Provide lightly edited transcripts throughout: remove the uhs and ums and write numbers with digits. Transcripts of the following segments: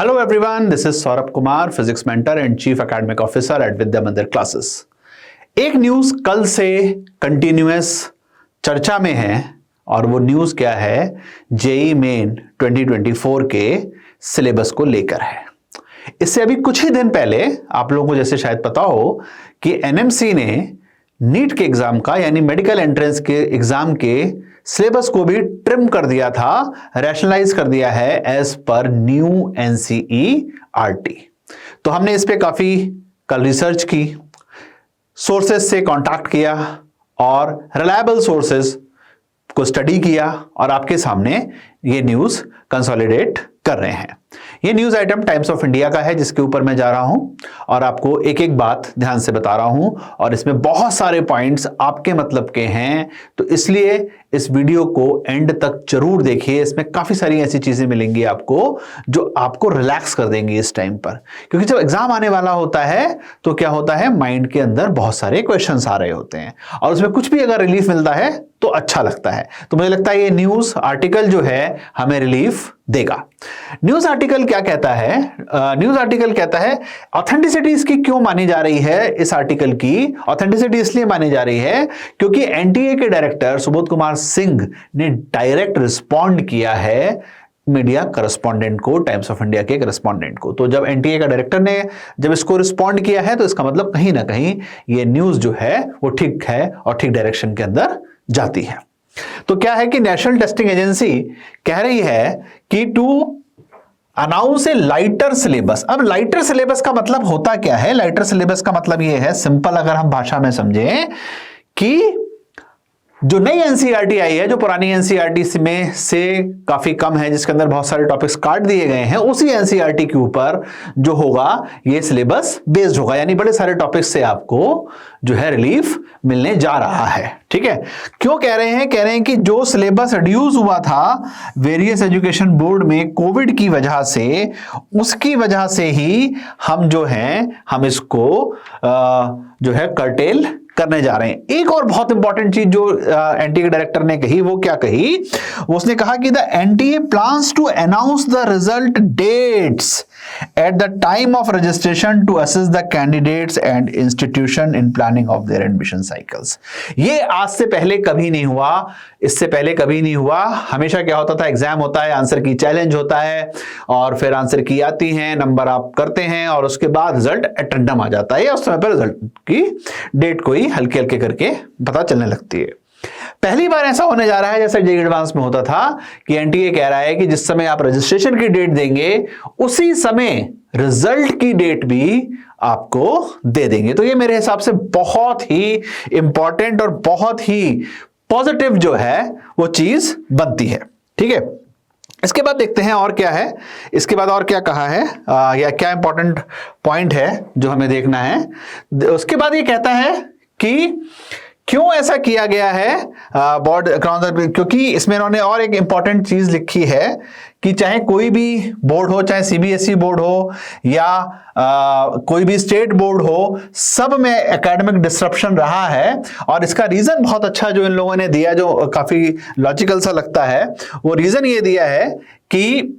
Hello everyone, this is Saurabh Kumar, Physics Mentor and Chief Academic Officer at Vidya Mandir Classes। एक news कल से continuous चर्चा में है और वो न्यूज क्या है, जेई मेन 2024 के सिलेबस को लेकर है। इससे अभी कुछ ही दिन पहले आप लोगों को जैसे शायद पता हो कि एनएमसी ने नीट के एग्जाम का यानी मेडिकल एंट्रेंस के एग्जाम के सिलेबस को भी ट्रिम कर दिया था, रैशनलाइज कर दिया है एज पर न्यू एनसीईआरटी। तो हमने इस पे काफी कल रिसर्च की, सोर्सेस से कांटेक्ट किया और रिलायबल सोर्सेस को स्टडी किया और आपके सामने ये न्यूज कंसोलिडेट कर रहे हैं। ये news item times of India का है जिसके ऊपर मैं जा रहा हूं और आपको एक एक बात ध्यान से बता रहा हूं और इसमें बहुत सारे पॉइंट्स आपके मतलब के हैं, तो इसलिए इस वीडियो को एंड तक जरूर देखिए। इसमें काफी सारी ऐसी चीजें मिलेंगी आपको जो आपको रिलैक्स कर देंगी इस टाइम पर, क्योंकि जब एग्जाम आने वाला होता है तो क्या होता है, माइंड के अंदर बहुत सारे क्वेश्चंस आ रहे होते हैं और उसमें कुछ भी अगर रिलीफ मिलता है तो अच्छा लगता है। तो मुझे लगता है ये न्यूज आर्टिकल जो है हमें रिलीफ देगा। न्यूज आर्टिकल क्या कहता है? न्यूज आर्टिकल कहता है ऑथेंटिसिटी इसकी क्यों मानी जा रही है। इस आर्टिकल की ऑथेंटिसिटी इसलिए मानी जा रही है क्योंकि एनटीए के डायरेक्टर सुबोध कुमार सिंह ने डायरेक्ट रिस्पॉन्ड किया है मीडिया करस्पॉन्डेंट को, टाइम्स ऑफ इंडिया के करस्पॉन्डेंट को। तो जब एनटीए का डायरेक्टर ने जब इसको रिस्पॉन्ड किया है तो इसका मतलब कहीं ना कहीं ये न्यूज जो है वो ठीक है और ठीक डायरेक्शन के अंदर जाती है। तो क्या है कि नेशनल टेस्टिंग एजेंसी कह रही है कि to announce a lighter syllabus. अब लाइटर सिलेबस का मतलब होता क्या है? लाइटर सिलेबस का मतलब यह है, सिंपल अगर हम भाषा में समझें, कि जो नई एनसीईआरटी आई है, जो पुरानी एनसीईआरटी में से काफी कम है, जिसके अंदर बहुत सारे टॉपिक्स काट दिए गए हैं, उसी एनसीईआरटी के ऊपर जो होगा ये सिलेबस बेस्ड होगा, यानी बड़े सारे टॉपिक्स से आपको जो है रिलीफ मिलने जा रहा है। ठीक है, क्यों कह रहे हैं? कह रहे हैं कि जो सिलेबस रिड्यूस हुआ था वेरियस एजुकेशन बोर्ड में कोविड की वजह से, उसकी वजह से ही हम जो है हम इसको जो है कर्टेल करने जा रहे हैं। एक और बहुत इंपॉर्टेंट चीज जो एनटीए के डायरेक्टर ने कही, वो क्या कही? उसने कहा कि the NTA plans to announce the result dates at the time of registration to assess the candidates and institution in planning of their admission cycles। ये आज से पहले कभी नहीं हुआ, इससे पहले कभी नहीं हुआ। हमेशा क्या होता था, एग्जाम होता है, आंसर की चैलेंज होता है और फिर आंसर की आती है, नंबर आप करते हैं और उसके बाद रिजल्ट एटेंडम आ जाता है, उस समय पर रिजल्ट की डेट कोई हल्के हल्के करके पता चलने लगती है। पहली बार ऐसा होने जा रहा है जैसे जेईई एडवांस में होता था कि एनटीए कह रहा है कि जिस समय आप रजिस्ट्रेशन की डेट देंगे उसी समय रिजल्ट की डेट भी आपको दे देंगे। तो ये मेरे हिसाब से बहुत ही इंपॉर्टेंट और बहुत ही पॉजिटिव जो है वो चीज बनती है। ठीक है, इसके बाद देखते हैं और क्या है, इसके बाद और क्या कहा है या क्या इंपॉर्टेंट पॉइंट है जो हमें देखना है। उसके बाद ये कहता है कि क्यों ऐसा किया गया है बोर्ड, क्योंकि इसमें इन्होंने और एक इंपॉर्टेंट चीज लिखी है कि चाहे कोई भी बोर्ड हो, चाहे सीबीएसई बोर्ड हो या कोई भी स्टेट बोर्ड हो, सब में एकेडमिक डिसरप्शन रहा है। और इसका रीजन बहुत अच्छा जो इन लोगों ने दिया, जो काफी लॉजिकल सा लगता है, वो रीजन ये दिया है कि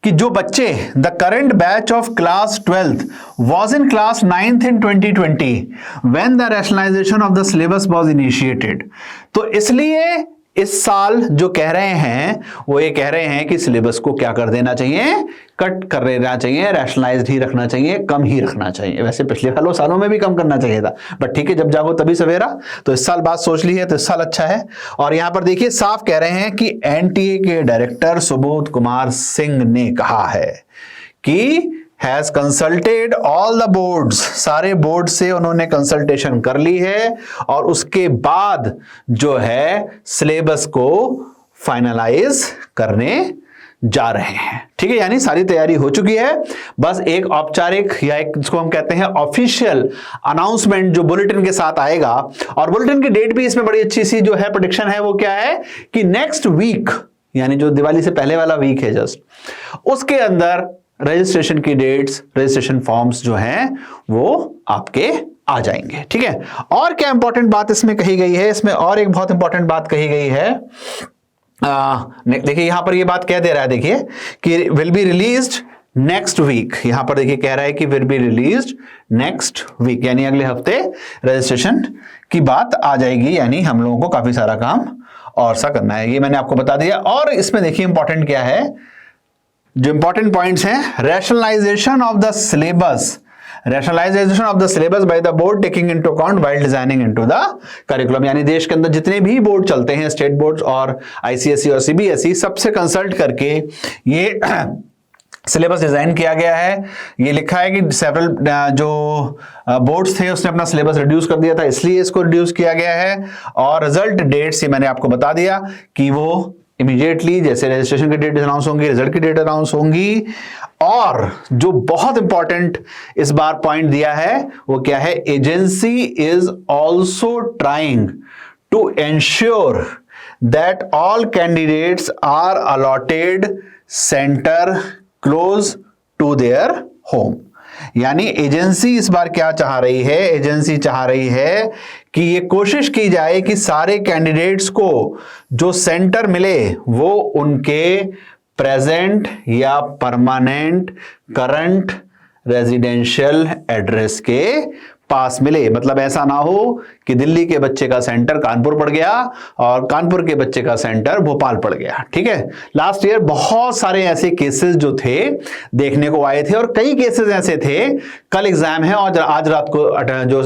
जो बच्चे the current batch of class 12th was in class 9th in 2020 when the rationalization of the syllabus was initiated। तो इसलिए इस साल जो कह रहे हैं वो ये कह रहे हैं कि सिलेबस को क्या कर देना चाहिए, कट कर देना चाहिए, रैशनलाइज्ड ही रखना चाहिए, कम ही रखना चाहिए। वैसे पिछले सालों में भी कम करना चाहिए था, बट ठीक है, जब जागो तभी सवेरा। तो इस साल बात सोच ली है तो इस साल अच्छा है। और यहां पर देखिए साफ कह रहे हैं कि एनटीए के डायरेक्टर सुबोध कुमार सिंह ने कहा है कि has consulted all the boards, सारे बोर्ड से उन्होंने कंसल्टेशन कर ली है और उसके बाद जो है सिलेबस को फाइनलाइज करने जा रहे हैं। ठीक है, यानी सारी तैयारी हो चुकी है, बस एक औपचारिक या एक जिसको हम कहते हैं ऑफिशियल अनाउंसमेंट जो बुलेटिन के साथ आएगा। और बुलेटिन की डेट भी इसमें बड़ी अच्छी सी जो है प्रेडिक्शन है, वो क्या है कि नेक्स्ट वीक, यानी जो दिवाली से पहले वाला वीक है जस्ट, उसके अंदर रजिस्ट्रेशन की डेट्स, रजिस्ट्रेशन फॉर्म्स जो हैं वो आपके आ जाएंगे। ठीक है, और क्या इंपॉर्टेंट बात इसमें कही गई है? इसमें और एक बहुत इंपॉर्टेंट बात कही गई है देखिए यहां पर ये बात कह दे रहा है, देखिए कि will be released next week, यहां पर देखिए कह रहा है कि will be released next week, यानी अगले हफ्ते रजिस्ट्रेशन की बात आ जाएगी, यानी हम लोगों को काफी सारा काम और सा करना है, ये मैंने आपको बता दिया। और इसमें देखिए इंपॉर्टेंट क्या है, जो इंपॉर्टेंट पॉइंट्स हैं, rationalization of the syllabus, rationalization of the syllabus by the board taking into account while designing into the curriculum, यानी देश के अंदर जितने भी बोर्ड चलते हैं, स्टेट बोर्ड और आईसीएसई और सीबीएसई, सबसे कंसल्ट करके ये सिलेबस डिजाइन किया गया है। ये लिखा है कि सेवरल जो बोर्ड्स थे उसने अपना सिलेबस रिड्यूस कर दिया था, इसलिए इसको रिड्यूस किया गया है। और रिजल्ट डेट्स ये मैंने आपको बता दिया कि वो इमीडिएटली, जैसे रजिस्ट्रेशन की डेट अनाउंस होंगी, रिजल्ट की डेट अनाउंस होंगी। और जो बहुत इंपॉर्टेंट इस बार पॉइंट दिया है वो क्या है, agency is also trying to ensure that all candidates are allotted centre close to their home. यानी एजेंसी इस बार क्या चाह रही है, एजेंसी चाह रही है कि ये कोशिश की जाए कि सारे कैंडिडेट्स को जो सेंटर मिले वो उनके प्रेजेंट या परमानेंट करंट रेजिडेंशियल एड्रेस के पास मिले। मतलब ऐसा ना हो कि दिल्ली के बच्चे का सेंटर कानपुर पड़ गया और कानपुर के बच्चे का सेंटर भोपाल पड़ गया। ठीक है, लास्ट ईयर बहुत सारे ऐसे केसेस जो थे देखने को आए थे, और कई केसेस ऐसे थे, कल एग्जाम है और आज रात को जो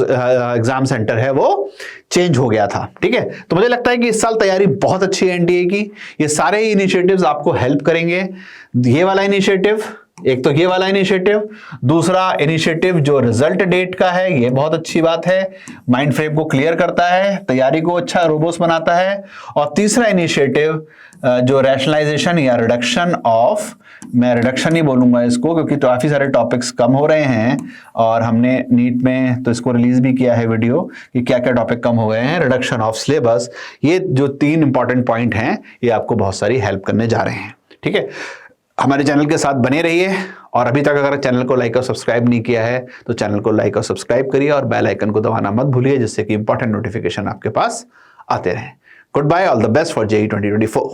एग्जाम सेंटर है वो चेंज हो गया था। ठीक है, तो मुझे लगता है कि इस साल तैयारी बहुत अच्छी है एनडीए की। ये सारे इनिशिएटिव्स आपको हेल्प करेंगे। ये वाला इनिशिएटिव, एक तो ये वाला इनिशिएटिव, दूसरा इनिशिएटिव जो रिजल्ट डेट का है, ये बहुत अच्छी बात है, माइंड फ्रेम को क्लियर करता है, तैयारी को अच्छा रोबोस्ट बनाता है। और तीसरा इनिशिएटिव जो रैशनलाइजेशन या रिडक्शन ऑफ, मैं रिडक्शन ही बोलूंगा इसको क्योंकि तो काफी सारे टॉपिक्स कम हो रहे हैं और हमने नीट में तो इसको रिलीज भी किया है वीडियो कि क्या क्या टॉपिक कम हो गए हैं, रिडक्शन ऑफ सिलेबस। ये जो 3 इंपॉर्टेंट पॉइंट हैं ये आपको बहुत सारी हेल्प करने जा रहे हैं। ठीक है, हमारे चैनल के साथ बने रहिए, और अभी तक अगर चैनल को लाइक और सब्सक्राइब नहीं किया है तो चैनल को लाइक और सब्सक्राइब करिए और बेल आइकन को दबाना मत भूलिए, जिससे कि इंपॉर्टेंट नोटिफिकेशन आपके पास आते रहें। Good bye, all the best for JEE 2024।